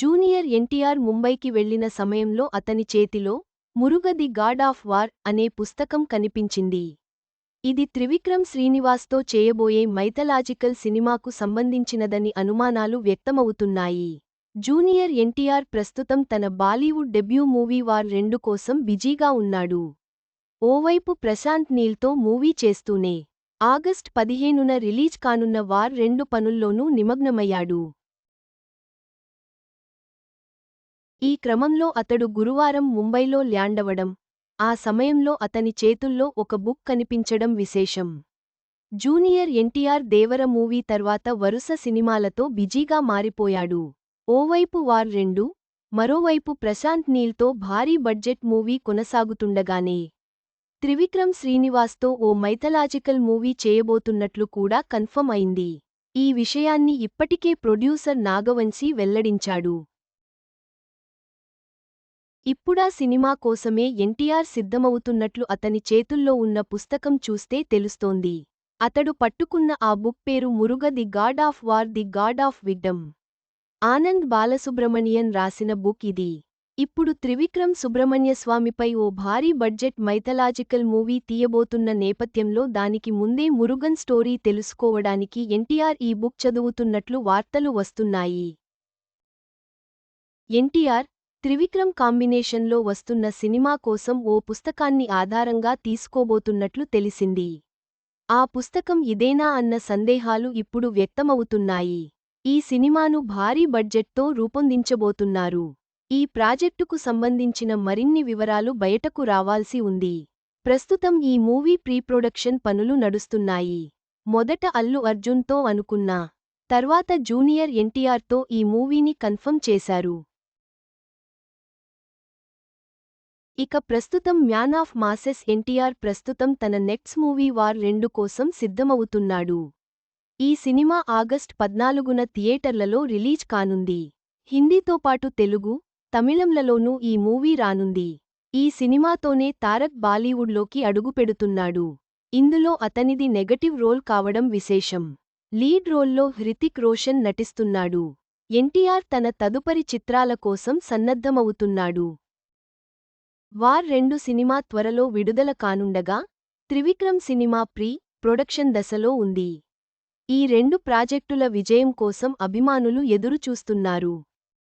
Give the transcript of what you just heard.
Junior NTR ముంబైకి వెళ్లిన సమయంలో అతని చేతిలో Muruga the god of war అనే పుస్తకం కనిపించింది. ఇది త్రివిక్రమ్ శ్రీనివాస్తో చేయబోయే మైథలాజికల్ సినిమాకు సంబంధించినదని అనుమానాలు వ్యక్తమవుతున్నాయి. జూనియర్ ఎన్టీఆర్ ప్రస్తుతం తన బాలీవుడ్ డెబ్యూ మూవీ వార్ 2 కోసం బిజీగా ఉన్నాడు. ఓవైపు ప్రశాంత్ నీల్తో మూవీ చేస్తూనే ఆగస్ట్ 15న రిలీజ్ కానున్న వార్ 2 పనుల్లోనూ నిమగ్నమయ్యాడు. ఈ క్రమంలో అతడు గురువారం ముంబైలో ల్యాండవడం, ఆ సమయంలో అతని చేతుల్లో ఒక బుక్ కనిపించడం విశేషం. జూనియర్ ఎన్టీఆర్ దేవర మూవీ తర్వాత వరుస సినిమాలతో బిజీగా మారిపోయాడు. ఓవైపు వార్ 2, మరోవైపు ప్రశాంత్ నీల్తో భారీ బడ్జెట్ మూవీ కొనసాగుతుండగానే త్రివిక్రమ్ శ్రీనివాస్తో ఓ మైథలాజికల్ మూవీ చేయబోతున్నట్లు కూడా కన్ఫర్మ్ అయింది. ఈ విషయాన్ని ఇప్పటికే ప్రొడ్యూసర్ నాగవంశీ వెల్లడించాడు. ఇప్పుడా సినిమా కోసమే ఎన్టీఆర్ సిద్ధమవుతున్నట్లు అతని చేతుల్లో ఉన్న పుస్తకం చూస్తే తెలుస్తోంది. అతడు పట్టుకున్న ఆ బుక్ పేరు Muruga the god of war the god of wisdom. Anand Balasubramanian రాసిన బుక్ ఇది. ఇప్పుడు త్రివిక్రమ్ సుబ్రహ్మణ్యస్వామిపై ఓ భారీ బడ్జెట్ మైథలాజికల్ మూవీ తీయబోతున్న నేపథ్యంలో దానికి ముందే మురుగన్ స్టోరీ తెలుసుకోవడానికి ఎన్టీఆర్ ఈ బుక్ చదువుతున్నట్లు వార్తలు వస్తున్నాయి. ఎన్టీఆర్, త్రివిక్రమ్ కాంబినేషన్లో వస్తున్న సినిమా కోసం ఓ పుస్తకాన్ని ఆధారంగా తీసుకోబోతున్నట్లు తెలిసింది. ఆ పుస్తకం ఇదేనా అన్న సందేహాలు ఇప్పుడు వ్యక్తమవుతున్నాయి. ఈ సినిమాను భారీ బడ్జెట్తో రూపొందించబోతున్నారు. ఈ ప్రాజెక్టుకు సంబంధించిన మరిన్ని వివరాలు బయటకు రావాల్సి ఉంది. ప్రస్తుతం ఈ మూవీ ప్రీ-ప్రొడక్షన్ పనులు నడుస్తున్నాయి. మొదట అల్లు అర్జున్తో అనుకున్నా, తర్వాత జూనియర్ ఎన్టీఆర్తో ఈ మూవీని కన్ఫర్మ్ చేశారు. ఇక ప్రస్తుతం మ్యాన్ ఆఫ్ మాసెస్ ఎన్టీఆర్ ప్రస్తుతం తన నెక్స్ట్ మూవీ వార్ 2 కోసం సిద్ధమవుతున్నాడు. ఈ సినిమా ఆగస్ట్ 14న థియేటర్లలో రిలీజ్ కానుంది. హిందీతో పాటు తెలుగు, తమిళంలలోనూ ఈ మూవీ రానుంది. ఈ సినిమాతోనే తారక్ బాలీవుడ్లోకి అడుగుపెడుతున్నాడు. ఇందులో అతనిది నెగటివ్ రోల్ కావడం విశేషం. లీడ్ రోల్లో హృతిక్ రోషన్ నటిస్తున్నాడు. ఎన్టీఆర్ తన తదుపరి చిత్రాల కోసం సన్నద్ధమవుతున్నాడు. వార్ 2 సినిమా త్వరలో విడుదల కానుండగా, త్రివిక్రమ్ సినిమా ప్రీ-ప్రొడక్షన్ దశలో ఉంది. ఈ 2 ప్రాజెక్టుల విజయం కోసం అభిమానులు ఎదురుచూస్తున్నారు.